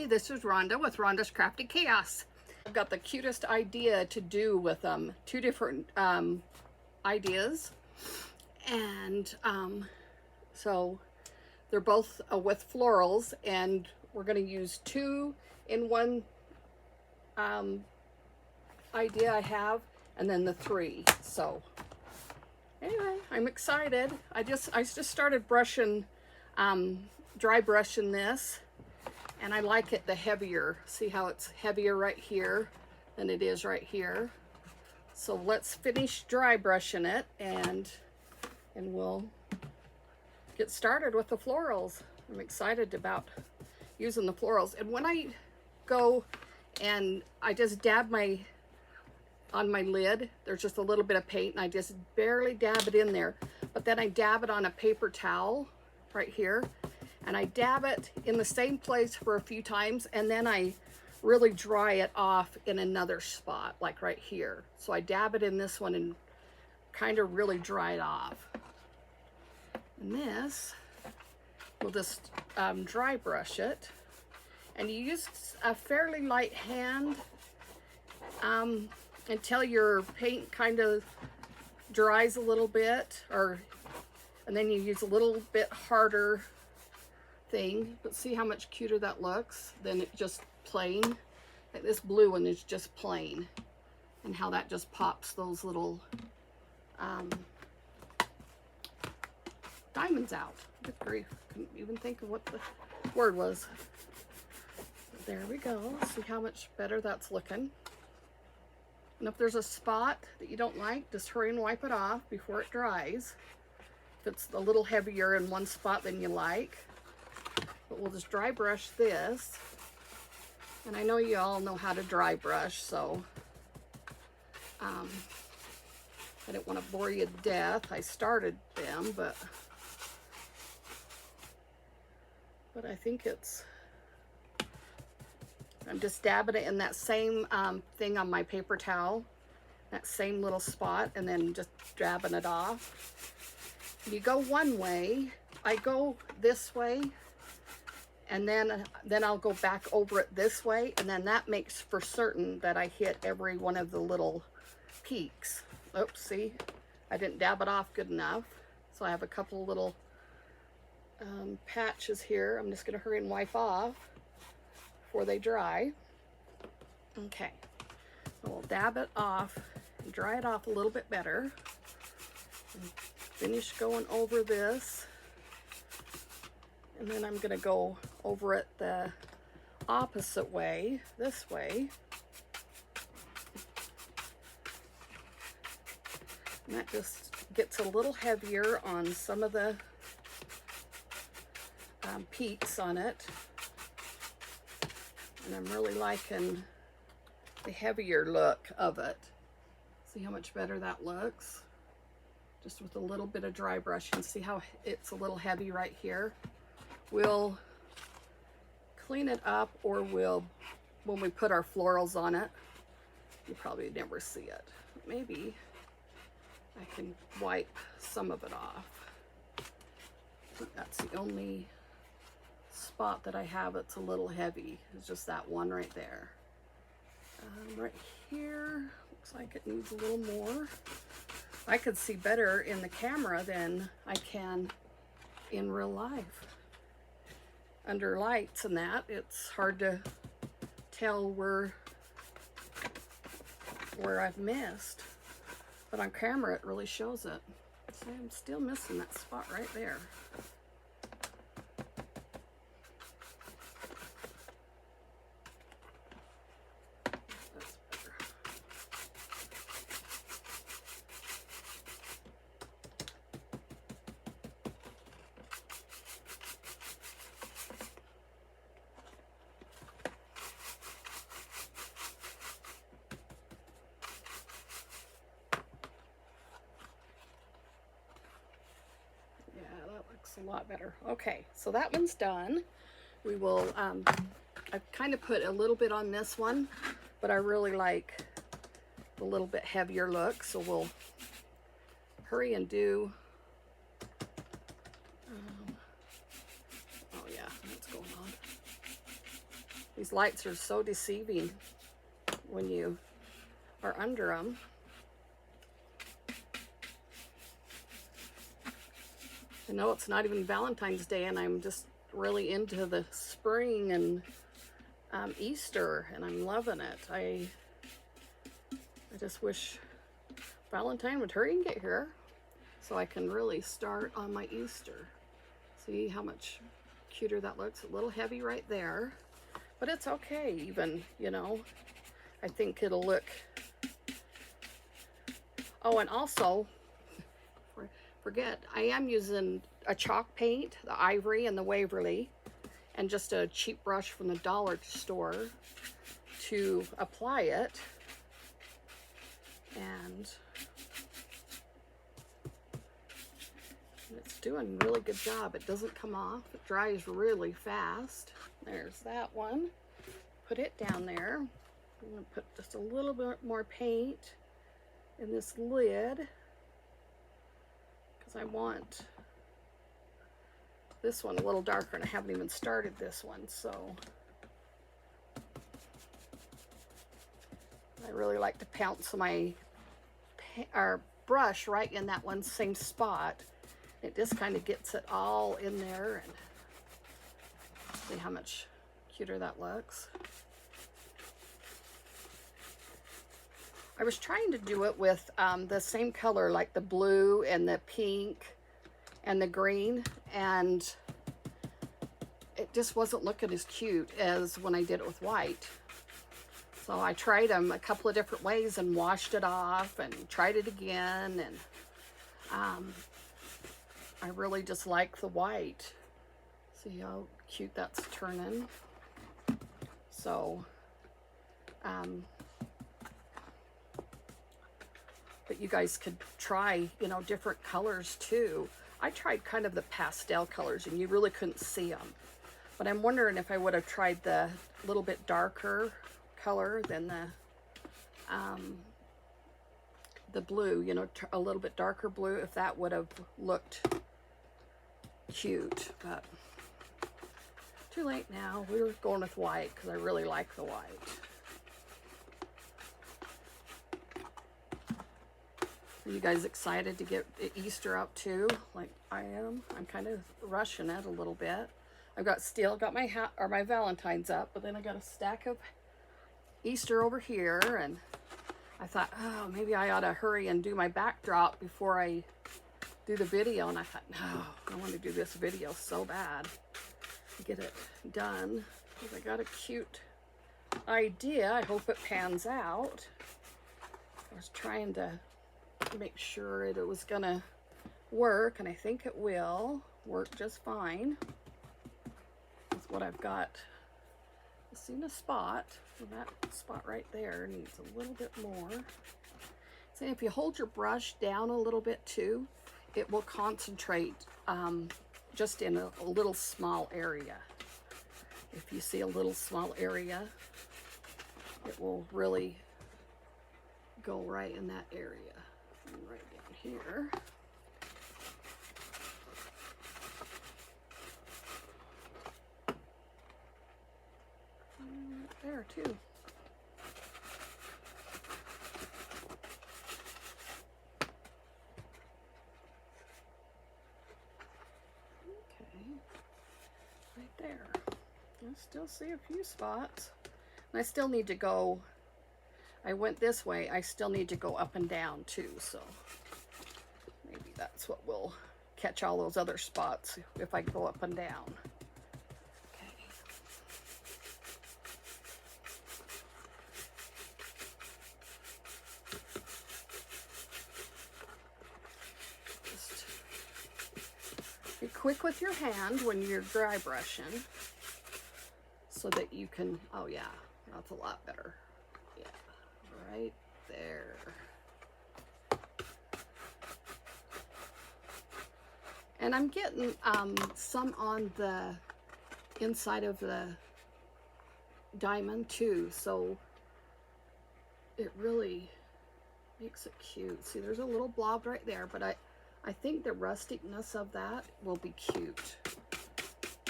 Hey, this is Rhonda with Rhonda's Crafty Chaos. I've got the cutest idea to do with two different ideas, and so they're both with florals, and we're going to use two in one idea I have, and then the three. So anyway, I'm excited. I just started brushing, dry brushing this, and I like it the heavier. See how it's heavier right here than it is right here. So let's finish dry brushing it, and we'll get started with the florals. I'm excited about using the florals. And when I go and I just dab on my lid, there's just a little bit of paint, and I just barely dab it in there. But then I dab it on a paper towel right here, and I dab it in the same place for a few times, and then I really dry it off in another spot, like right here. So I dab it in this one and kind of really dry it off. And this, we'll just dry brush it. And you use a fairly light hand until your paint kind of dries a little bit, and then you use a little bit harder thing. But see how much cuter that looks than it just plain. Like this blue one is just plain, and how that just pops those little diamonds out. Good grief, couldn't even think of what the word was. But there we go. See how much better that's looking. And if there's a spot that you don't like, just hurry and wipe it off before it dries. If it's a little heavier in one spot than you like. But we'll just dry brush this. And I know you all know how to dry brush, so I didn't want to bore you to death. I started them, but I think I'm just dabbing it in that same thing on my paper towel, that same little spot, and then just dabbing it off. You go one way, I go this way, and then I'll go back over it this way, and then that makes for certain that I hit every one of the little peaks. Oops, see, I didn't dab it off good enough, so I have a couple little patches here. I'm just going to hurry and wipe off before they dry. Okay, so we'll dab it off and dry it off a little bit better. And finish going over this, and then I'm going to go over it the opposite way, this way. And that just gets a little heavier on some of the peaks on it. And I'm really liking the heavier look of it. See how much better that looks? Just with a little bit of dry brushing. See how it's a little heavy right here? We'll clean it up, or when we put our florals on it, you probably never see it. Maybe I can wipe some of it off. I think that's the only spot that I have it's a little heavy. It's just that one right there. Right here, looks like it needs a little more. I could see better in the camera than I can in real life. Under lights and that, it's hard to tell where I've missed. But on camera, it really shows it. So I'm still missing that spot right there. A lot better. Okay, so that one's done. We will I've kind of put a little bit on this one, but I really like the little bit heavier look, so we'll hurry and do oh yeah, what's going on? These lights are so deceiving when you are under them. I know it's not even Valentine's Day, and I'm just really into the spring and Easter, and I'm loving it. I just wish Valentine would hurry and get here so I can really start on my Easter. See how much cuter that looks? A little heavy right there, but it's okay even, you know. I think it'll look... Oh, and also, forget, I am using a chalk paint, the Ivory and the Waverly, and just a cheap brush from the dollar store to apply it. And it's doing a really good job. It doesn't come off. It dries really fast. There's that one. Put it down there. I'm going to put just a little bit more paint in this lid because I want this one a little darker, and I haven't even started this one, so I really like to pounce my brush right in that one same spot. It just kind of gets it all in there, and see how much cuter that looks. I was trying to do it with the same color, like the blue and the pink and the green, and it just wasn't looking as cute as when I did it with white. So I tried them a couple of different ways and washed it off and tried it again, and I really just like the white. See how cute that's turning. So but you guys could try, you know, different colors too. I tried kind of the pastel colors, and you really couldn't see them. But I'm wondering if I would have tried the little bit darker color than the blue, you know, a little bit darker blue, if that would have looked cute. But too late now. We were going with white because I really like the white. Are you guys excited to get Easter up too, like I am? I'm kind of rushing it a little bit. I've got my hat or my Valentine's up, but then I got a stack of Easter over here, and I thought, oh, maybe I ought to hurry and do my backdrop before I do the video. And I thought, no, I want to do this video so bad to get it done because I got a cute idea. I hope it pans out. I was trying to make sure it was gonna work, and I think it will work just fine. That's what I've got. I've seen a spot, so that spot right there needs a little bit more. See, if you hold your brush down a little bit too, it will concentrate just in a little small area. If you see a little small area, it will really go right in that area. And right down here. And right there too. Okay, right there. I still see a few spots. And I still need to go, I went this way, I still need to go up and down too, so maybe that's what will catch all those other spots if I go up and down. Okay. Just be quick with your hand when you're dry brushing so that you can, oh yeah, that's a lot better. Yeah, right there. And I'm getting some on the inside of the diamond too, so it really makes it cute. See, there's a little blob right there, but I think the rusticness of that will be cute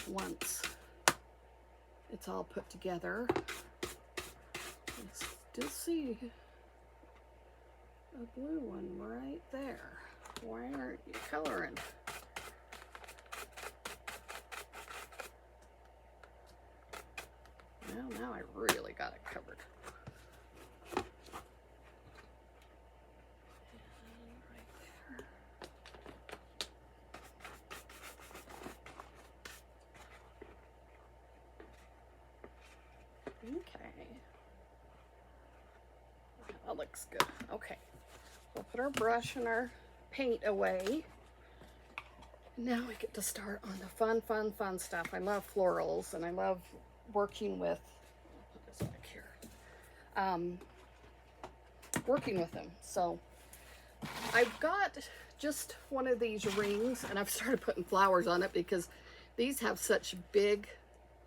once it's all put together. I still see a blue one right there. Why aren't you coloring? Well, now I really got it covered. Okay. That looks good. Okay. We'll put our brush and our paint away. Now we get to start on the fun stuff. I love florals and I love working with, I'll put this back here, working with them. So I've got just one of these rings and I've started putting flowers on it because these have such big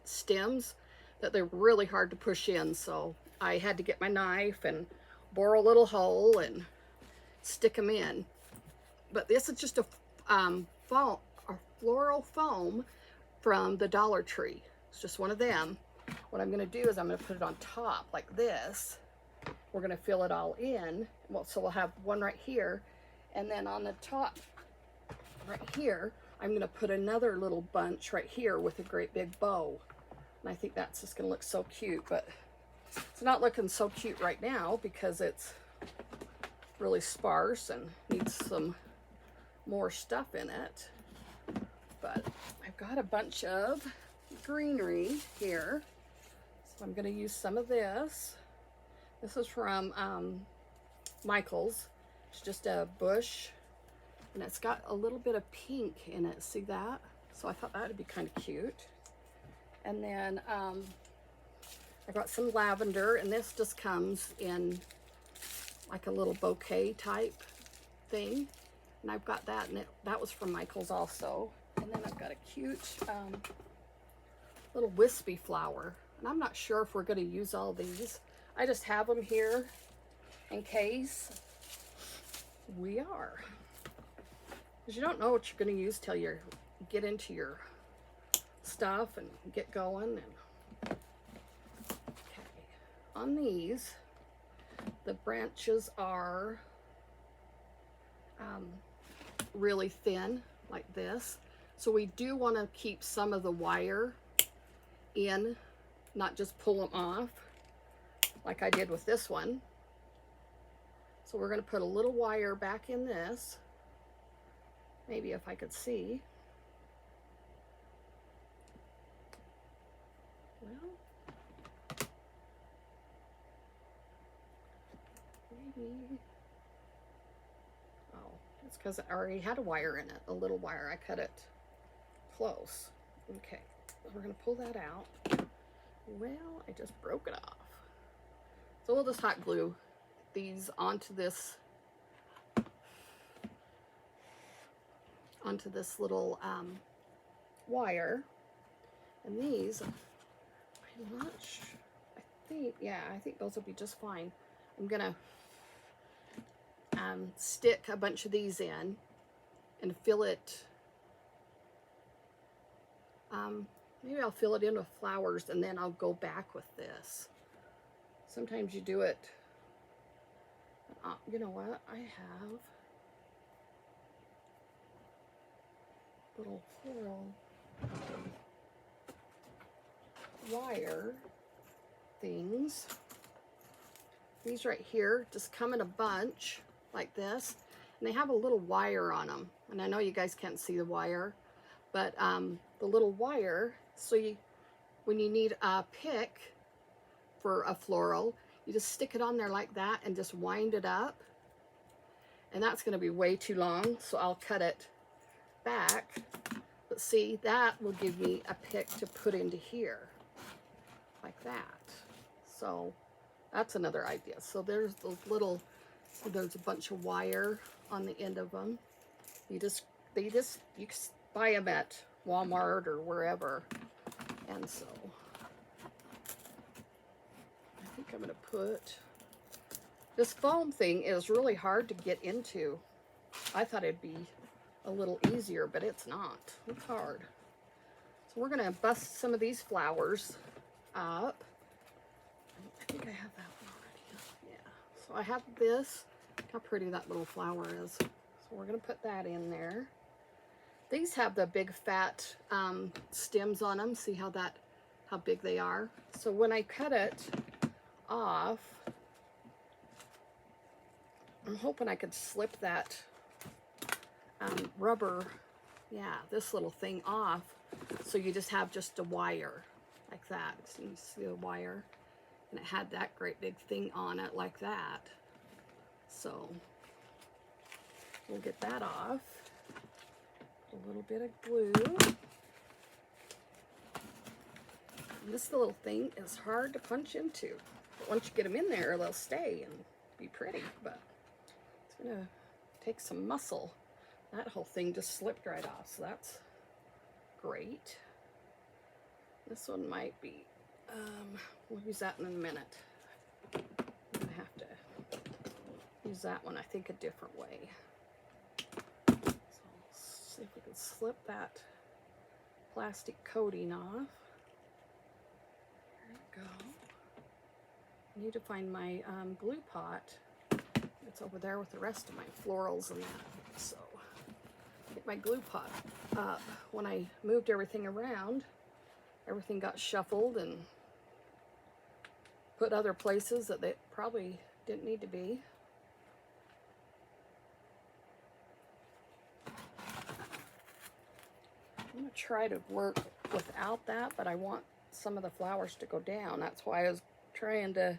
stems that they're really hard to push in. So I had to get my knife and bore a little hole and stick them in. But this is just a floral foam from the Dollar Tree. It's just one of them. What I'm going to do is I'm going to put it on top like this. We're going to fill it all in. Well, so we'll have one right here, and then on the top right here I'm going to put another little bunch right here with a great big bow. And I think that's just going to look so cute, but it's not looking so cute right now because it's really sparse and needs some more stuff in it. But I've got a bunch of greenery here, so I'm going to use some of this. This is from Michael's. It's just a bush and it's got a little bit of pink in it. See that? So I thought that would be kind of cute. And then I got some lavender, and this just comes in like a little bouquet type thing. And I've got that, and that was from Michael's also. And then I've got a cute little wispy flower. And I'm not sure if we're going to use all these. I just have them here in case we are. Because you don't know what you're going to use till you get into your stuff and get going. And okay, on these, the branches are really thin like this. So we do want to keep some of the wire in, not just pull them off like I did with this one. So we're going to put a little wire back in this. Maybe if I could see. Well, maybe. Oh, it's because I already had a wire in it, a little wire. I cut it close. Okay, we're going to pull that out. Well, I just broke it off. So we'll just hot glue these onto this little wire. And these, I'm not sure, I think those will be just fine. I'm gonna stick a bunch of these in and fill it, maybe I'll fill it in with flowers and then I'll go back with this. Sometimes you do it, you know what, I have little floral wire things. These right here just come in a bunch like this, and they have a little wire on them. And I know you guys can't see the wire, but the little wire, so when you need a pick for a floral, you just stick it on there like that and just wind it up. And that's going to be way too long, so I'll cut it back. But see, that will give me a pick to put into here like that. So that's another idea. So there's those little, there's a bunch of wire on the end of them. You can buy them at Walmart or wherever. And so I think I'm going to put, this foam thing is really hard to get into. I thought it'd be a little easier, but it's not. It's hard. So we're going to bust some of these flowers up. I think I have that one already. Yeah. So I have this. Look how pretty that little flower is. So we're going to put that in there. These have the big fat stems on them. See how big they are? So when I cut it off, I'm hoping I could slip that rubber, this little thing off, so you just have just a wire like that. So you see the wire, and it had that great big thing on it like that. So we'll get that off. A little bit of glue. And this little thing is hard to punch into, but once you get them in there, they'll stay and be pretty. But it's gonna take some muscle. That whole thing just slipped right off, so that's great. This one might be, we'll use that in a minute. I'm gonna have to use that one, I think, a different way. So let's see if we can slip that plastic coating off. There we go. I need to find my glue pot. It's over there with the rest of my florals and that, so. Get my glue pot up. When I moved everything around, everything got shuffled and put other places that they probably didn't need to be. I'm going to try to work without that, but I want some of the flowers to go down. That's why I was trying to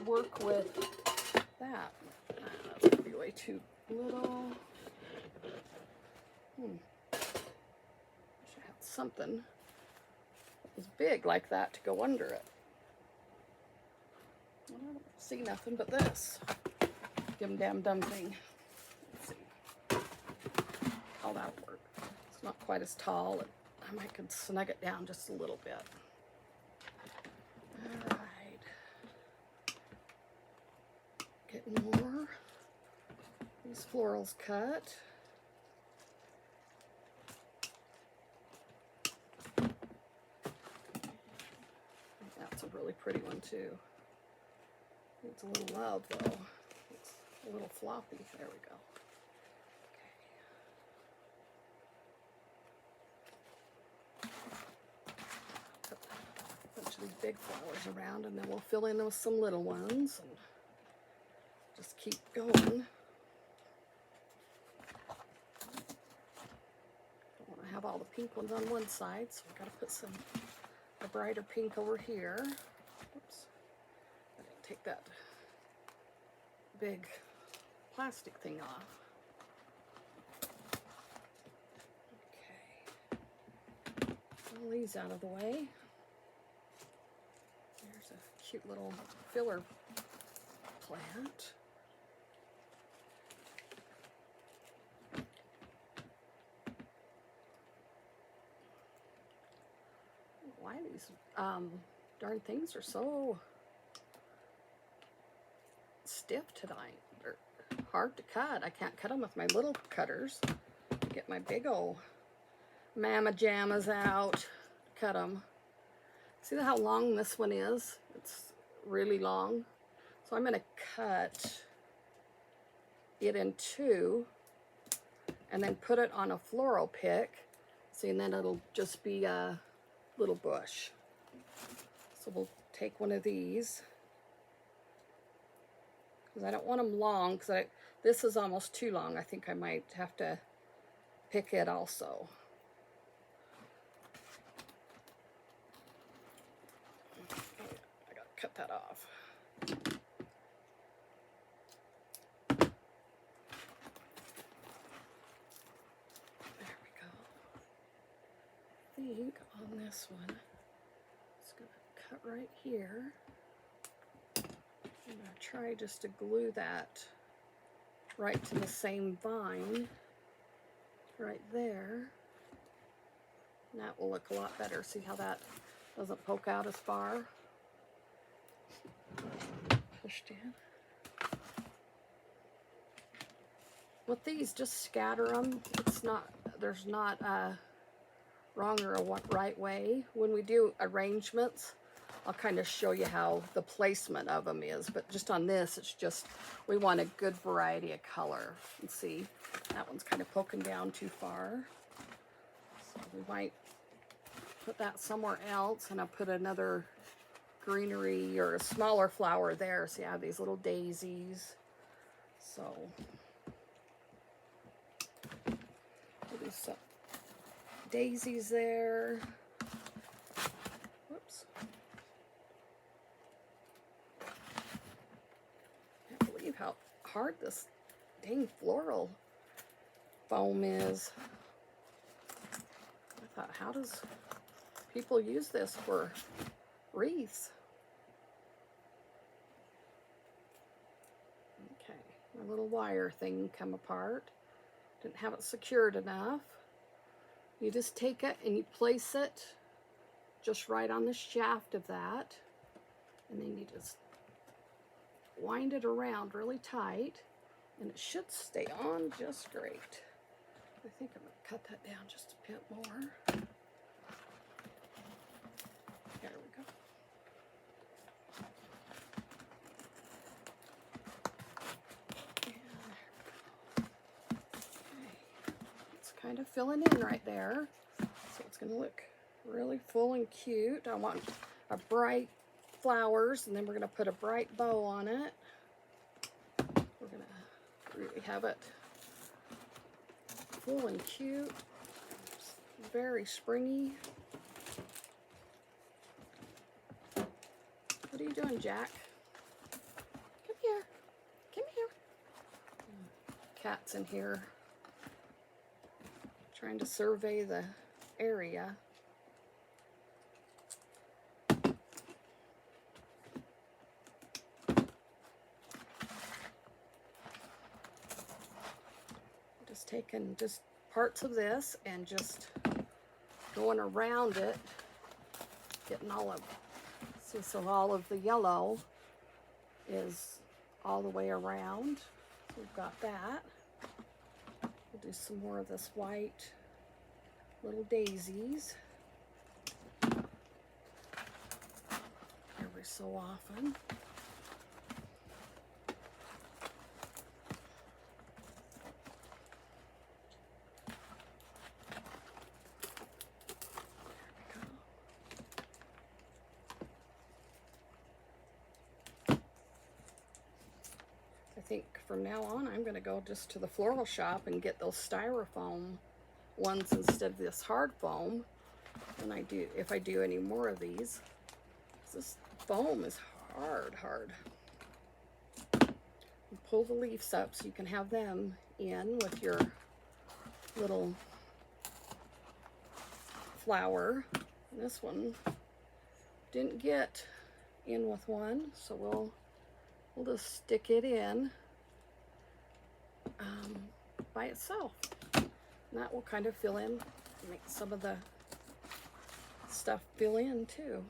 work with that. That's going to be way too little. Should have something that was big like that to go under it. I don't see nothing but this. Dim dam dum thing. Let's see how that'll work. It's not quite as tall, and I might could snug it down just a little bit. All right. Getting more. These florals cut. That's a really pretty one too. It's a little loud though. It's a little floppy. There we go. Okay. Put a bunch of these big flowers around, and then we'll fill in with some little ones and just keep going. Have all the pink ones on one side, so I've got to put a brighter pink over here. Oops. I didn't take that big plastic thing off. Okay. All these out of the way. There's a cute little filler plant. Why these darn things are so stiff tonight. They're hard to cut. I can't cut them with my little cutters. Get my big old mama jammas out, cut them. See how long this one is? It's really long. So I'm going to cut it in two and then put it on a floral pick. See, and then it'll just be a little bush. So we'll take one of these, because I don't want them long, because this is almost too long. I think I might have to pick it also. I gotta cut that off. There we go. I think on this one, it's gonna cut right here. I'm gonna try just to glue that right to the same vine right there. And that will look a lot better. See how that doesn't poke out as far? Pushed in. With these, just scatter them. It's not, there's not wrong or a right way. When we do arrangements, I'll kind of show you how the placement of them is, but just on this, it's just, we want a good variety of color. And see, that one's kind of poking down too far. So we might put that somewhere else, and I'll put another greenery or a smaller flower there. So you have these little daisies. So we'll do some daisies there. Whoops. Can't believe how hard this dang floral foam is. I thought, how does people use this for wreaths? Okay, my little wire thing come apart. Didn't have it secured enough. You just take it and you place it just right on the shaft of that, and then you just wind it around really tight, and it should stay on just great. I think I'm going to cut that down just a bit more. There we go. It's kind of filling in right there, so it's going to look really full and cute. I want a bright flowers, and then we're going to put a bright bow on it. We're going to really have it full and cute, very springy. What are you doing, Jack? Come here. Come here. Cat's in here trying to survey the area. Just taking just parts of this and just going around it, getting all of, see, so all of the yellow is all the way around. So we've got that. We'll do some more of this white little daisies every so often. I think from now on I'm going to go just to the floral shop and get those styrofoam ones instead of this hard foam when I do, if I do any more of these. This foam is hard. You pull the leaves up so you can have them in with your little flower. And this one didn't get in with one, so we'll just stick it in by itself. And that will kind of fill in, make some of the stuff fill in too.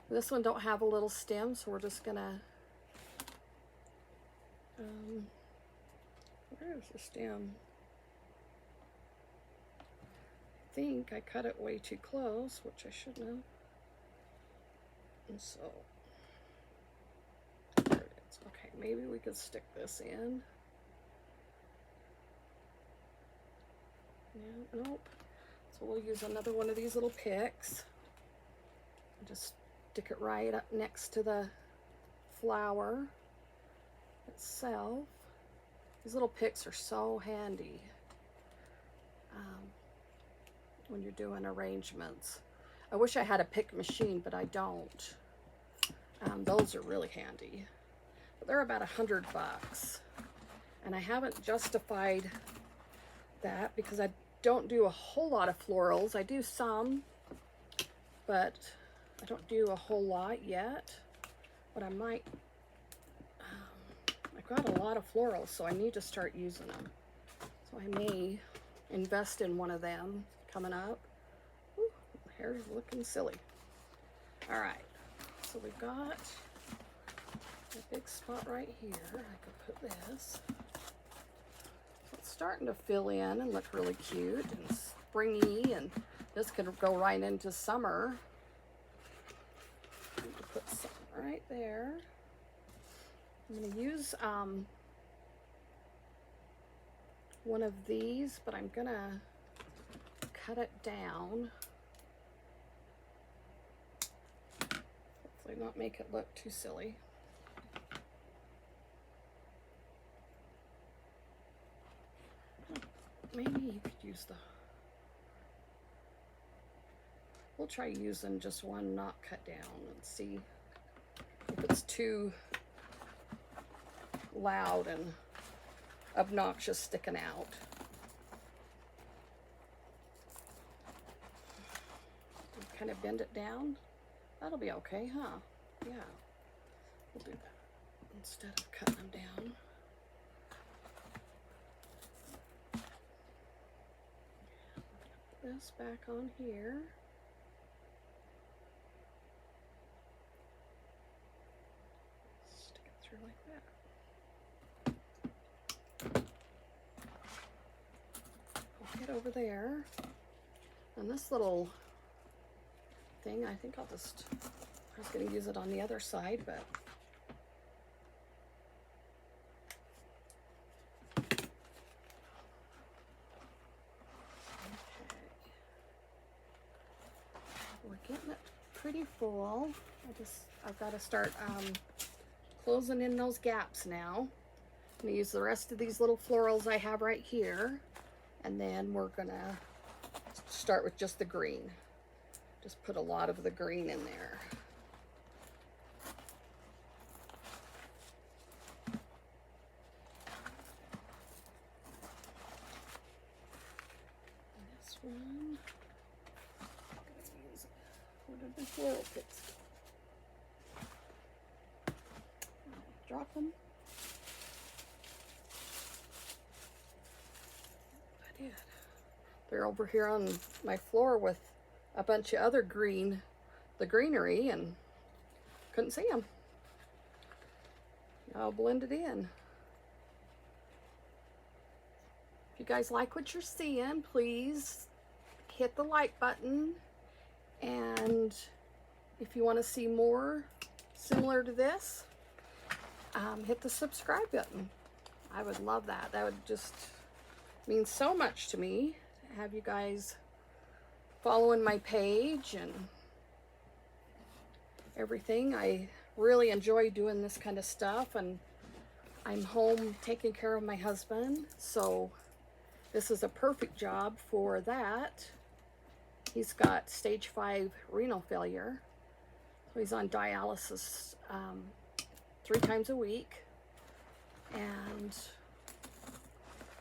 This one don't have a little stem, so we're just gonna, where's the stem? I think I cut it way too close, which I shouldn't have. And so, there it is. Okay, maybe we could stick this in. Yeah, nope. So we'll use another one of these little picks. Just stick it right up next to the flower itself. These little picks are so handy when you're doing arrangements. I wish I had a pick machine, but I don't. Those are really handy. But they're about $100. And I haven't justified that because I don't do a whole lot of florals. I do some, but I don't do a whole lot yet. But I might, I've got a lot of florals, so I need to start using them. So I may invest in one of them coming up. Ooh, my hair's looking silly. All right, so we've got a big spot right here. I could put this. So it's starting to fill in and look really cute and springy, and This could go right into summer. I need to put some right there. I'm going to use one of these, but I'm going to cut it down. Hopefully not make it look too silly. Maybe you could use the... We'll try using just one not cut down and see if it's too loud and obnoxious sticking out. Kind of bend it down. That'll be okay, huh? Yeah. We'll do that instead of cutting them down. Put this back on here. Stick it through like that. I'll get over there. And this little thing, I think I was going to use it on the other side, but okay. We're getting it pretty full. I've got to start closing in those gaps now. I'm going to use the rest of these little florals I have right here, and then we're going to start with just the green. Just put a lot of the green in there. And this one, I'm gonna use one of the floral pits. Drop them. I did. They're over here on my floor with a bunch of other the greenery, and couldn't see them. I'll blend it in. If you guys like what you're seeing, please hit the like button, and if you want to see more similar to this, hit the subscribe button. I would love that. That would just mean so much to me to have you guys following my page and everything. I really enjoy doing this kind of stuff, and I'm home taking care of my husband, so this is a perfect job for that. He's got stage 5 renal failure, so he's on dialysis 3 times a week, and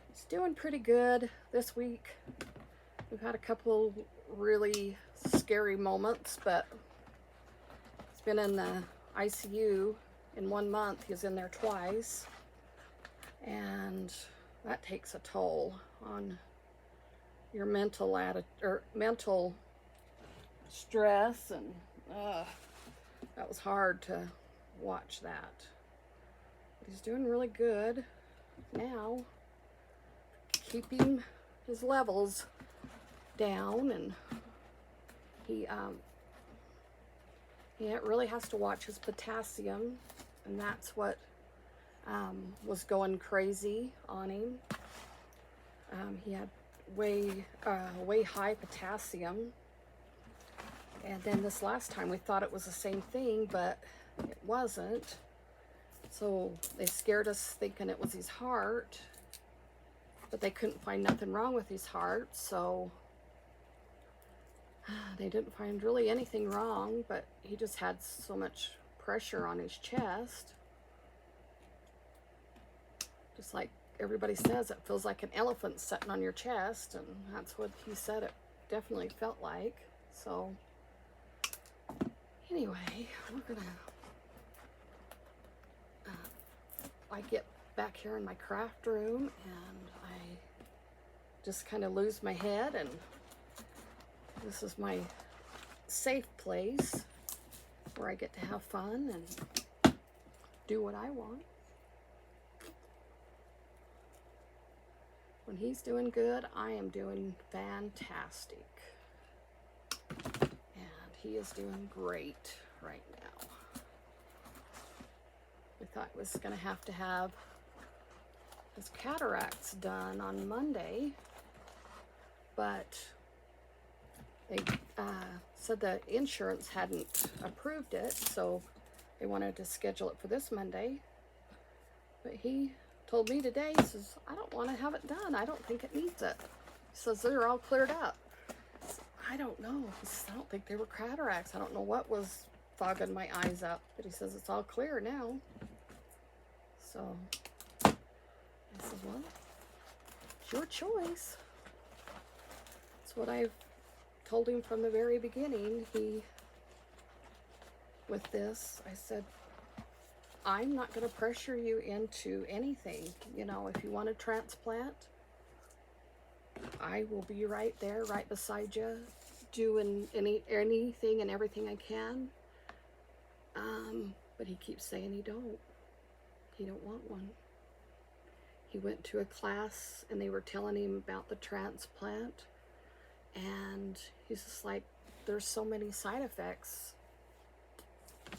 he's doing pretty good this week. We've had a couple really scary moments, but he's been in the ICU in 1 month. He's in there twice, and that takes a toll on your mental mental stress, and that was hard to watch that. But he's doing really good now, keeping his levels down, and he really has to watch his potassium, and that's what was going crazy on him. He had way high potassium, and then this last time we thought it was the same thing, but it wasn't. So they scared us thinking it was his heart, but they couldn't find nothing wrong with his heart, so they didn't find really anything wrong, but he just had so much pressure on his chest. Just like everybody says, it feels like an elephant sitting on your chest, and that's what he said it definitely felt like. So anyway, we're gonna I get back here in my craft room, and I just kind of lose my head, and this is my safe place where I get to have fun and do what I want. When he's doing good, I am doing fantastic. he is doing great right now. We thought he was going to have his cataracts done on Monday, but they said the insurance hadn't approved it, so they wanted to schedule it for this Monday. But he told me today, he says, I don't want to have it done. I don't think it needs it. He says, they're all cleared up. I don't know. He says, I don't think they were cataracts. I don't know what was fogging my eyes up. But he says, it's all clear now. So, I says, well, it's your choice. That's what I've told him from the very beginning. With this, I said, I'm not going to pressure you into anything. You know, if you want to transplant, I will be right there, right beside you, doing anything and everything I can. But he keeps saying he don't want one. He went to a class and they were telling him about the transplant, and he's just like, there's so many side effects.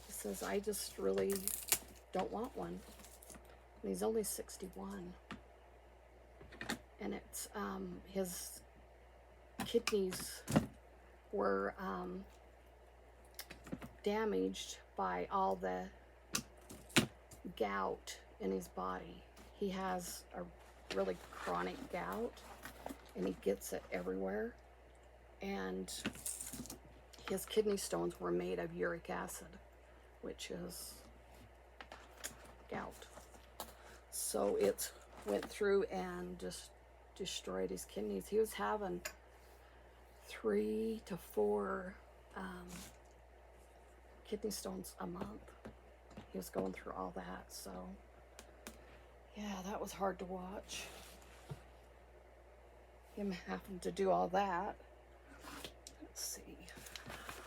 He says, I just really don't want one. And he's only 61. And it's, his kidneys were damaged by all the gout in his body. He has a really chronic gout, and he gets it everywhere. And his kidney stones were made of uric acid, which is gout. So it went through and just destroyed his kidneys. He was having 3 to 4 kidney stones a month. He was going through all that. So yeah, that was hard to watch, him having to do all that. Let's see,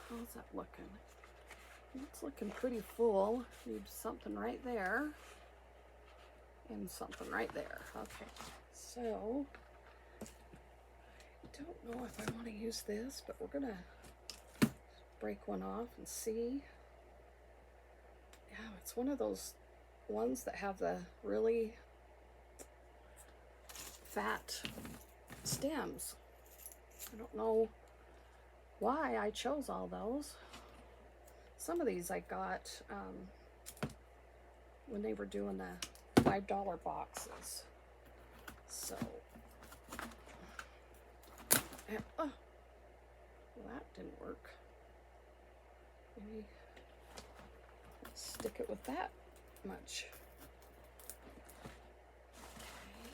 how's that looking? It's looking pretty full. Need something right there and something right there. Okay, so I don't know if I want to use this, but we're gonna break one off and see. Yeah, it's one of those ones that have the really fat stems. I don't know why I chose all those. Some of these I got when they were doing the $5 boxes. So, and, oh, well, that didn't work. Maybe stick it with that much.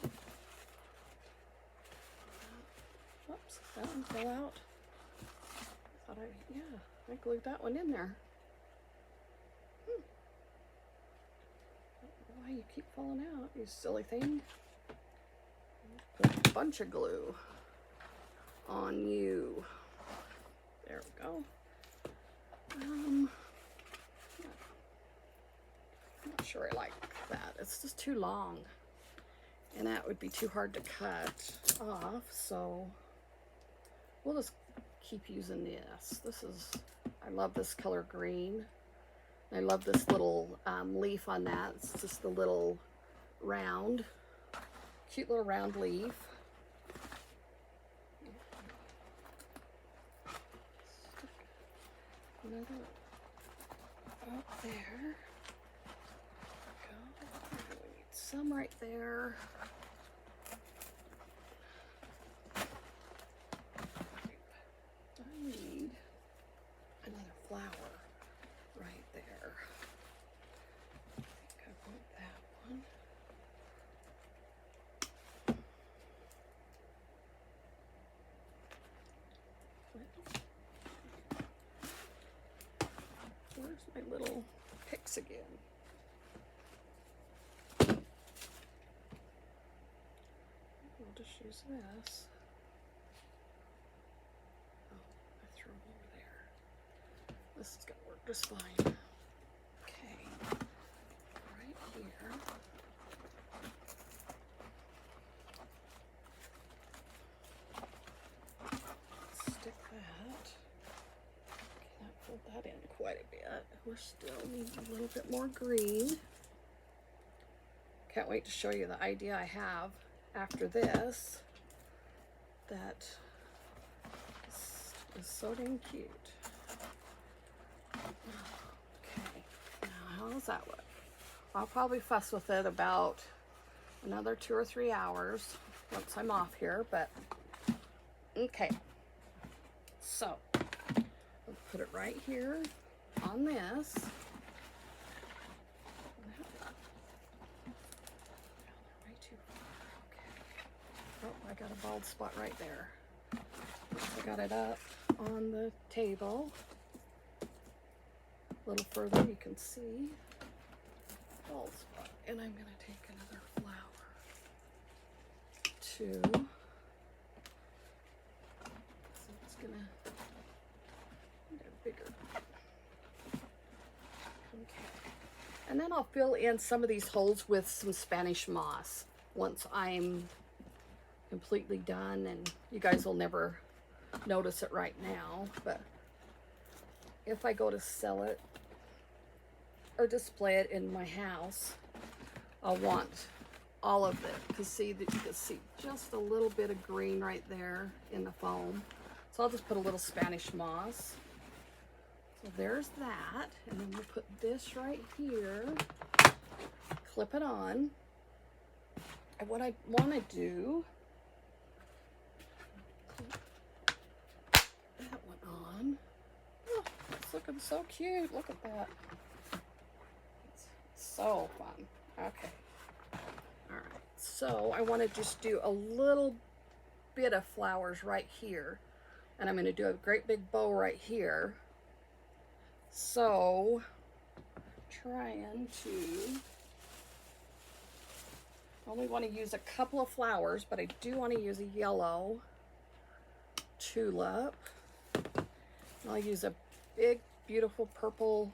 Okay. Whoops, that one fell out. I glued that one in there. I don't know why you keep falling out, you silly thing. Put a bunch of glue on you. There we go. I'm not sure I like that. It's just too long, and that would be too hard to cut off, so we'll just keep using this. I love this color green. I love this little leaf on that. It's just a little round, cute little round leaf. Another up there. We need some right there. I need another flower right there. I think I want that one. Where's my little picks again? I'll just use this. This is going to work just fine. Okay, right here. Stick that. Okay, that bush still needs a little bit more green. Can't wait to show you the idea I have after this. That is so dang cute. Okay, now how does that look? I'll probably fuss with it about another 2 or 3 hours once I'm off here, but okay. So, I'll put it right here on this. Oh, I got a bald spot right there. I got it up on the table. A little further, you can see bald spot. And I'm going to take another flower. 2. So it's going to get bigger. Okay. And then I'll fill in some of these holes with some Spanish moss once I'm completely done, and you guys will never notice it right now, but if I go to sell it or display it in my house, I'll want all of it, because see, you can see just a little bit of green right there in the foam. So I'll just put a little Spanish moss. So there's that, and then we'll put this right here, clip it on. And what I want to do, that one on. Oh, it's looking so cute. Look at that. It's so fun. Okay. All right. So I want to just do a little bit of flowers right here. And I'm going to do a great big bow right here. So, trying to, I only want to use a couple of flowers, but I do want to use a yellow tulip. And I'll use a big, beautiful purple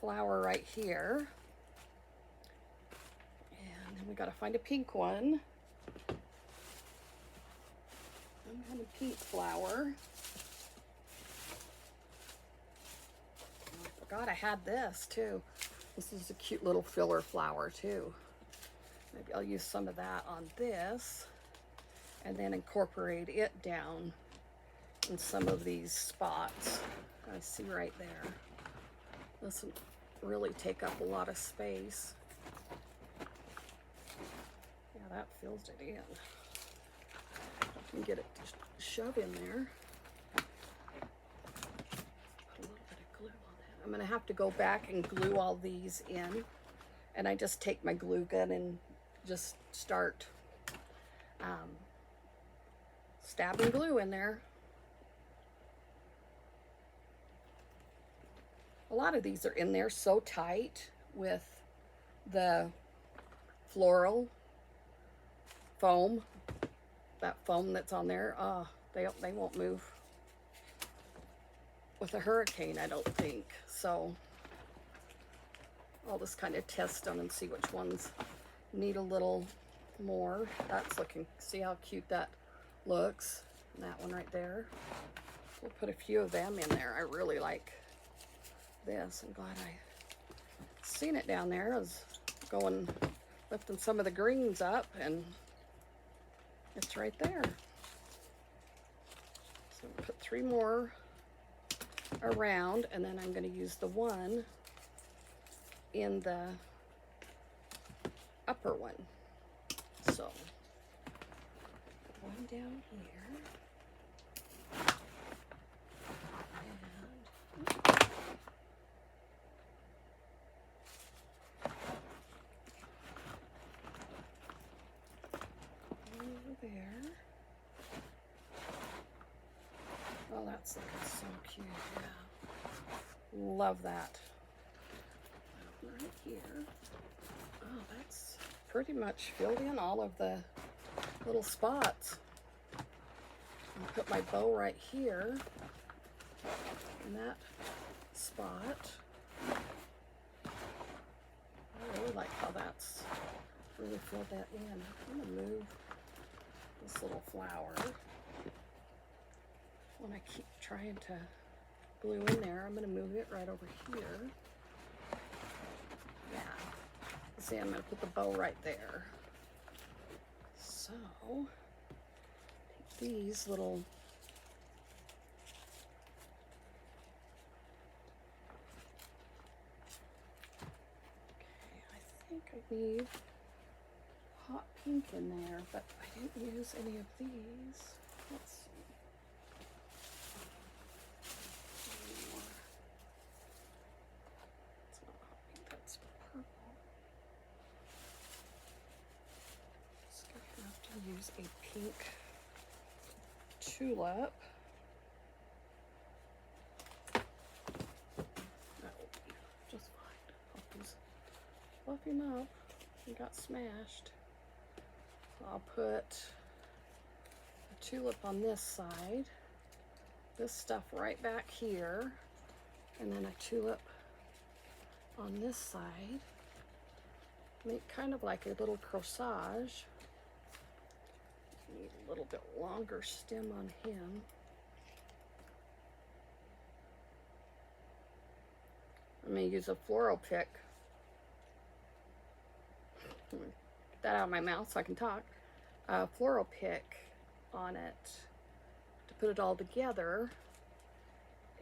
flower right here. And then we got to find a pink one. Some kind of pink flower. I forgot I had this too. This is a cute little filler flower too. Maybe I'll use some of that on this and then incorporate it down in some of these spots. I see right there. Doesn't really take up a lot of space. Yeah, that fills it in. I can get it to shove in there. Put a little bit of glue on that. I'm going to have to go back and glue all these in. And I just take my glue gun and just start stabbing glue in there. A lot of these are in there so tight with the floral foam, that foam that's on there. They won't move with a hurricane, I don't think. So I'll just kind of test them and see which ones need a little more. That's looking, see how cute that looks. And that one right there. We'll put a few of them in there. I really like this. I'm glad I seen it down there. I was going, lifting some of the greens up, and it's right there. So we'll put 3 more around, and then I'm going to use the one in the upper one. So one down here. There. Oh, that's looking so cute. Yeah. Love that. Right here. Oh, that's pretty much filled in all of the little spots. I'll put my bow right here in that spot. I really like how that's really filled that in. I'm going to move this little flower when I keep trying to glue in there. I'm going to move it right over here. Yeah. See, I'm going to put the bow right there. So, take these little I think I need hot pink in there, but I didn't use any of these. Let's see. It's not hot pink, that's purple. Just gonna have to use a pink tulip. That will be just fine. I'll just fluff him up. He got smashed. I'll put a tulip on this side, this stuff right back here, and then a tulip on this side. Make kind of like a little corsage. Need a little bit longer stem on him. I'm going to use a floral pick. Get that out of my mouth so I can talk. Floral pick on it to put it all together,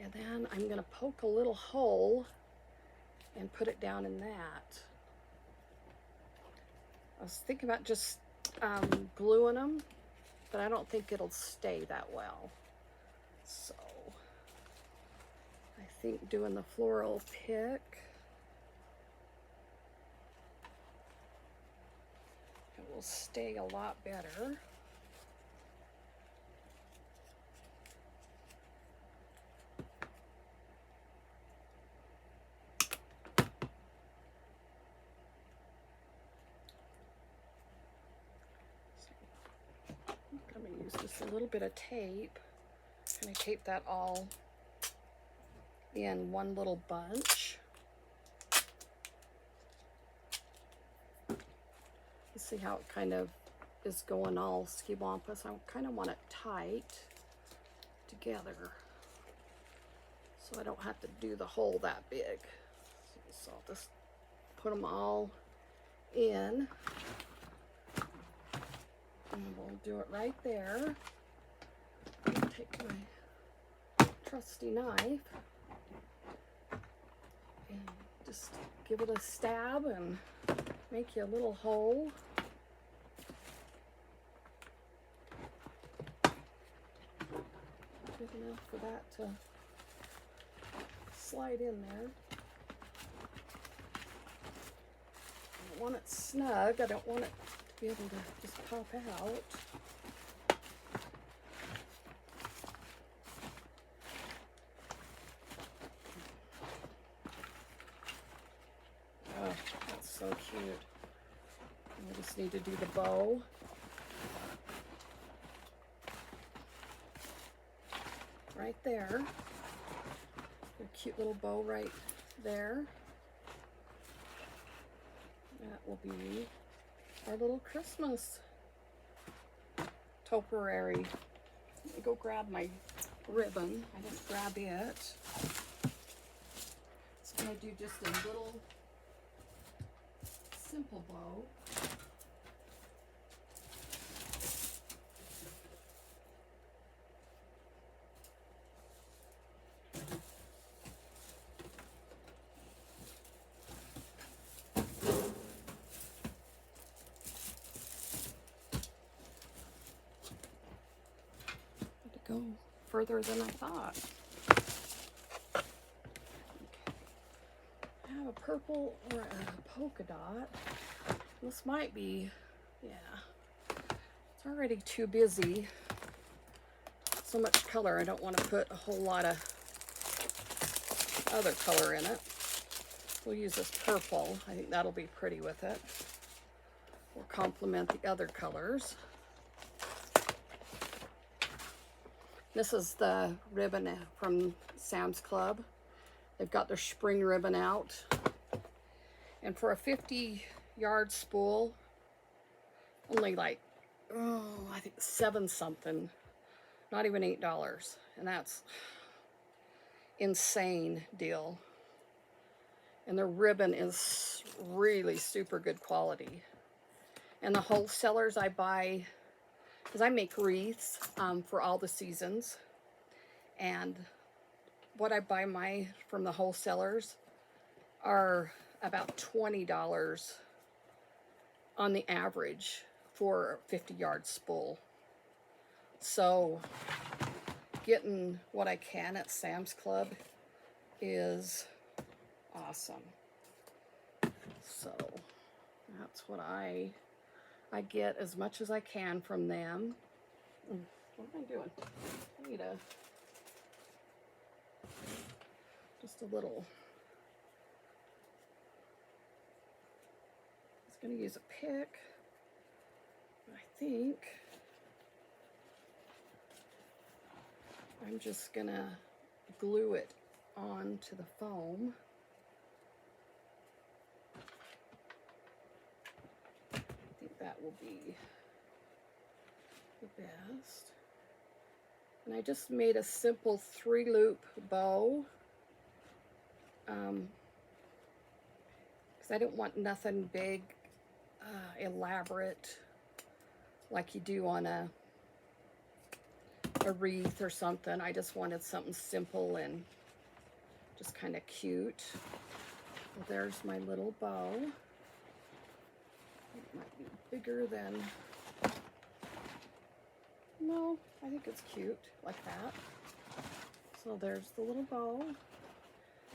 and then I'm going to poke a little hole and put it down in that. I was thinking about just gluing them, but I don't think it'll stay that well, so I think doing the floral pick, will stay a lot better. I'm going to use just a little bit of tape. I'm going to tape that all in one little bunch. You see how it kind of is going all skiwampus. I kind of want it tight together so I don't have to do the hole that big. So I'll just put them all in, and we'll do it right there. I'll take my trusty knife and just give it a stab and make you a little hole. Big enough for that to slide in there. I want it snug. I don't want it to be able to just pop out. Oh, that's so cute. I just need to do the bow. Right there. A cute little bow right there. That will be our little Christmas topiary. Let me go grab my ribbon. I didn't grab it. It's going to do just a little simple bow. Go further than I thought. Okay. I have a purple or a polka dot. This might be, yeah, it's already too busy. So much color, I don't want to put a whole lot of other color in it. We'll use this purple. I think that'll be pretty with it. We'll complement the other colors. This is the ribbon from Sam's Club. They've got their spring ribbon out. And for a 50-yard spool, only like, oh, I think 7 something, not even $8. And that's, insane deal. And the ribbon is really super good quality. And the wholesalers I buy, because I make wreaths for all the seasons. And what I buy from the wholesalers are about $20 on the average for a 50-yard spool. So getting what I can at Sam's Club is awesome. So that's what I get as much as I can from them. What am I doing? I need just a little. I was going to use a pick. I think I'm just going to glue it onto the foam. I think that will be the best. And I just made a simple 3-loop bow. Because I didn't want nothing big, elaborate, like you do on a wreath or something. I just wanted something simple and just kind of cute. Well, there's my little bow. It might be bigger than, no, I think it's cute like that. So there's the little bow.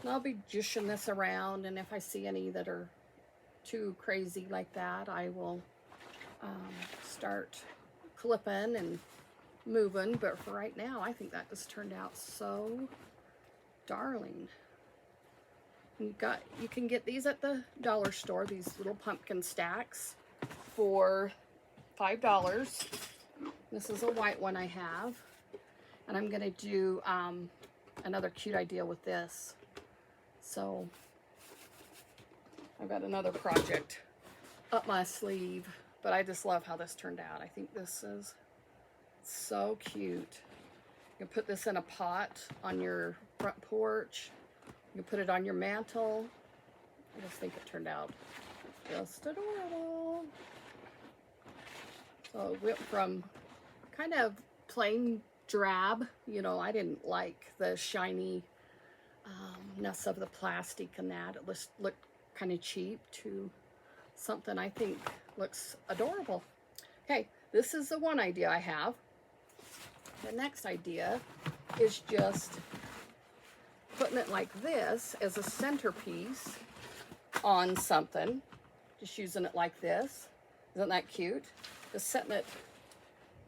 And I'll be jushing this around, and if I see any that are too crazy like that, I will start clipping and moving. But for right now, I think that just turned out so darling. You can get these at the dollar store, these little pumpkin stacks, for $5. This is a white one I have, and I'm gonna do another cute idea with this. So I've got another project up my sleeve, but I just love how this turned out. I think this is so cute. You can put this in a pot on your front porch. You can put it on your mantle. I just think it turned out just adorable. So it went from kind of plain drab, you know, I didn't like the shiny ness of the plastic and that. It looked kind of cheap, to something I think looks adorable. Okay, this is the one idea I have. The next idea is just putting it like this as a centerpiece on something. Just using it like this. Isn't that cute? Just setting it.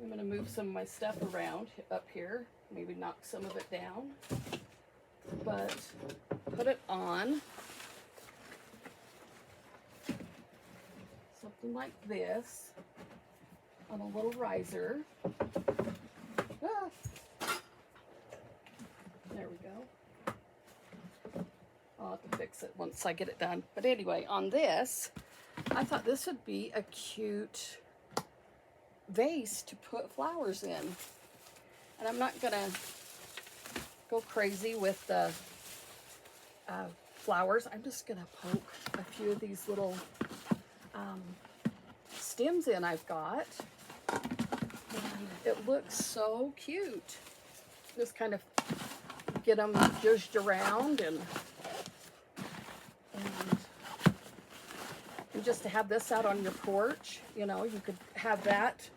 I'm going to move some of my stuff around up here. Maybe knock some of it down. But put it on something like this on a little riser. Ah. There we go. I'll have to fix it once I get it done. But anyway, on this, I thought this would be a cute vase to put flowers in. And I'm not gonna go crazy with the flowers. I'm just gonna poke a few of these little stems in I've got. And it looks so cute. Just kind of get them zhuzhed around and just to have this out on your porch, you know, you could have that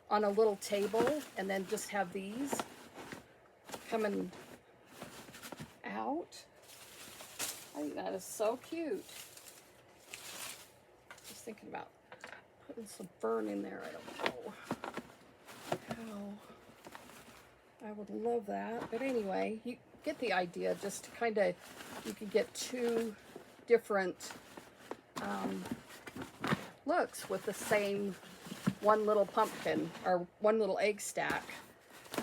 on a little table and then just have these coming out. I think that is so cute. Just thinking about putting some fern in there. I don't know how. I would love that. But anyway, you get the idea. Just to kind of, you could get two different looks with the same one little pumpkin or one little egg stack.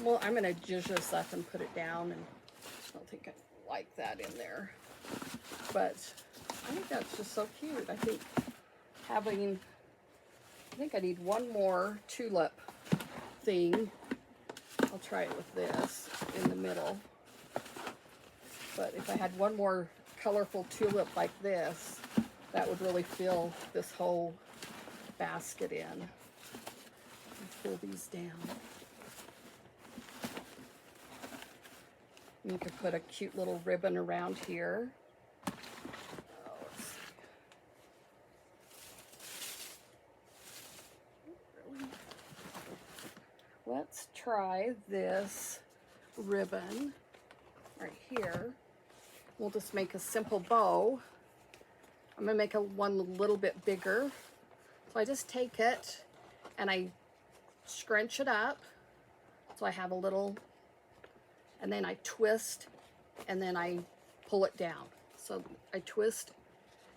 Well, I'm going to zhuzh this up and put it down, and I don't think I like that in there. But I think that's just so cute. I think I need one more tulip thing. I'll try it with this in the middle. But if I had one more colorful tulip like this, that would really fill this whole basket in. Pull these down. And you could put a cute little ribbon around here. Oh, let's see. Really? Let's try this ribbon right here. We'll just make a simple bow. I'm gonna make one a little bit bigger. So I just take it and I scrunch it up. So I have a little, and then I twist and then I pull it down. So I twist,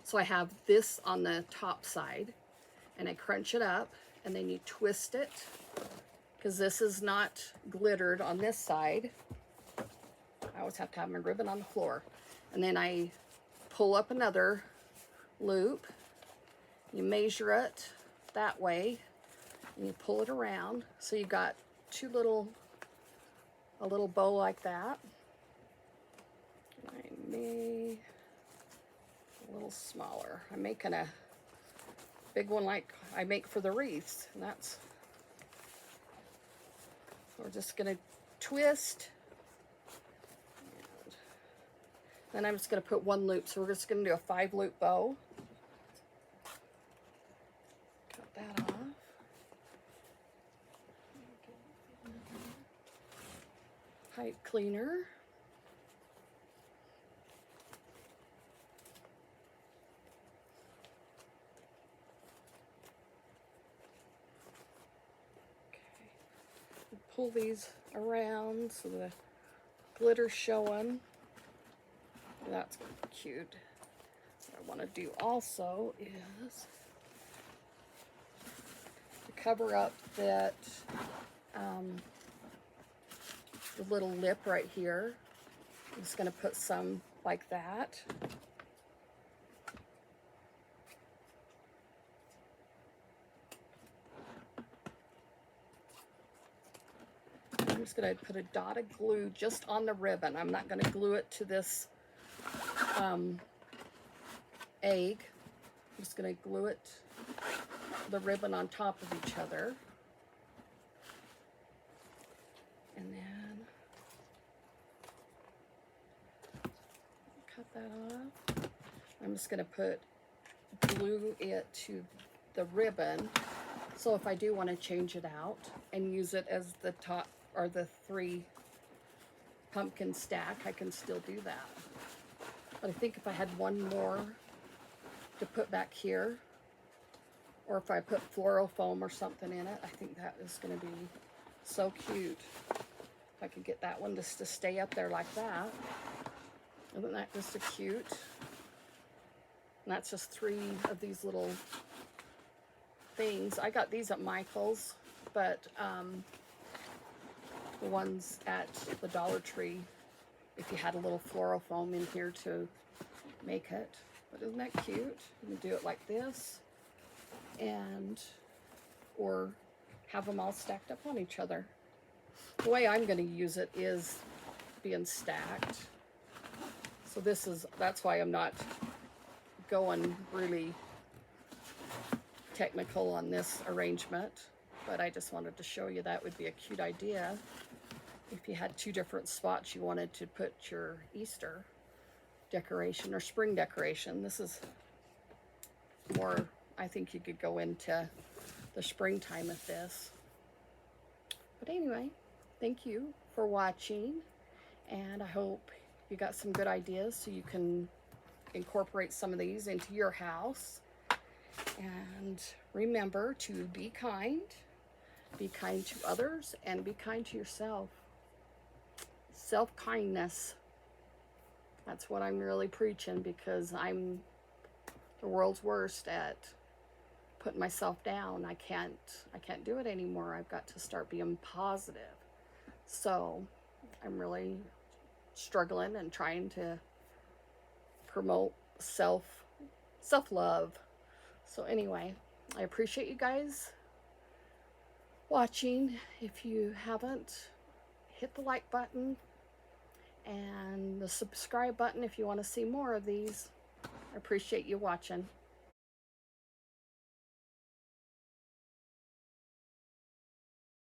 so I have this on the top side and I crunch it up and then you twist it because this is not glittered on this side. I always have to have my ribbon on the floor. And then I pull up another loop. You measure it that way and you pull it around. So you got a little bow like that. I may a little smaller. I'm making a big one like I make for the wreaths. And that's, so we're just gonna twist. Then I'm just going to put one loop, so we're just going to do a 5-loop bow. Cut that off. Pipe cleaner. Okay. Pull these around so the glitter's showing. That's cute. What I want to do also is to cover up that the little lip right here. I'm just going to put some like that. I'm just going to put a dot of glue just on the ribbon. I'm not going to glue it to this egg. I'm just going to glue it, the ribbon on top of each other. And then cut that off. I'm just going to glue it to the ribbon. So if I do want to change it out and use it as the top or the 3 pumpkin stack, I can still do that. But I think if I had one more to put back here, or if I put floral foam or something in it, I think that is going to be so cute. If I could get that one just to stay up there like that. Isn't that just a cute? And that's just 3 of these little things. I got these at Michael's, but the ones at the Dollar Tree, if you had a little floral foam in here to make it. But isn't that cute? You can do it like this, and or have them all stacked up on each other. The way I'm going to use it is being stacked. So that's why I'm not going really technical on this arrangement, but I just wanted to show you that would be a cute idea. If you had 2 different spots you wanted to put your Easter decoration or spring decoration. This is more, I think you could go into the springtime with this. But anyway, thank you for watching, and I hope you got some good ideas so you can incorporate some of these into your house. And remember to be kind to others, and be kind to yourself. Self-kindness. That's what I'm really preaching, because I'm the world's worst at putting myself down. I can't do it anymore. I've got to start being positive. So I'm really struggling and trying to promote self-love. So anyway, I appreciate you guys watching. If you haven't, hit the like button and the subscribe button if you want to see more of these. I appreciate you watching.